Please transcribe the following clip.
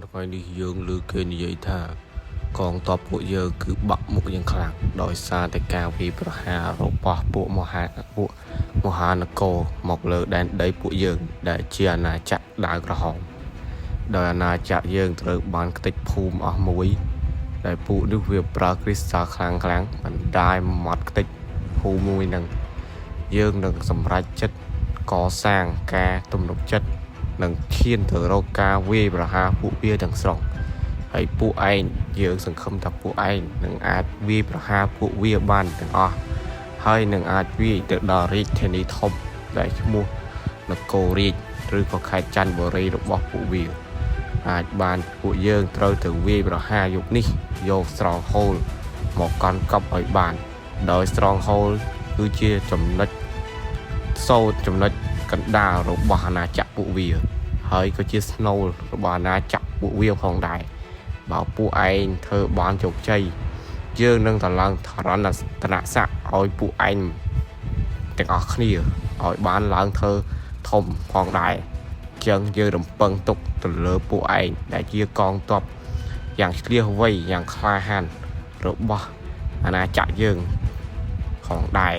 ថ្ងៃនេះយើងលើកគេនិយាយថាកងទ័ពពួកយើងគឺបាក់មុខយ៉ាងខ្លាំងដោយសារតែការវាយប្រហាររបស់ពួកមហានគរមកលើដែនដីពួកយើងដែលជាអាណាចក្រដាវក្រហមដោយអាណាចក្រយើងត្រូវបានខ្ទេចភូមិអស់មួយដែលពួកនេះវាប្រើគ្រីស្តាល់ខ្លាំងបណ្ដាលមកខ្ទេចភូមិមួយនឹងយើងនឹងសម្រេចចិត្តកសាងការទំនុកចិត្តនឹងឈានទៅរកការវាយប្រហារពួកវាទាំងស្រុងហើយពួកឯងយើងសង្ឃឹមថាពួកឯងនឹងអាចវាយប្រហារពួកវាបានទាំងអស់ហើយនឹងអាចវាយទៅដល់រាជធានីធំដែលឈ្មោះនគររាជឬក៏ខេត្តច័ន្ទបុរីរបស់ពួកវាអាចបានពួកយើងត្រូវទៅវាយប្រហារយុគនេះយកស្រងហូលមកកាន់កប់ឲ្យបានដោយស្រងហូលគឺជាចំណុចកណ្ដាលរបស់អាណាចក្រពួកវាហើយក៏ជាស្នូលរបស់អាណាចក្រពួកវាផងដែរបើពួកឯងធ្វើបានជោគជ័យយើងនឹងតឡើងធរណតនស័ក្តិឲ្យពួកឯងទាំងអស់គ្នាឲ្យបានឡើងធ្វើធំផងដែរចឹងយើងរំពឹងទុកទៅលើពួកឯងដែលជាកងទ័ពយ៉ាងឆ្លៀសវៃយ៉ាងក្លាហានរបស់អាណាចក្រយើងផងដែរ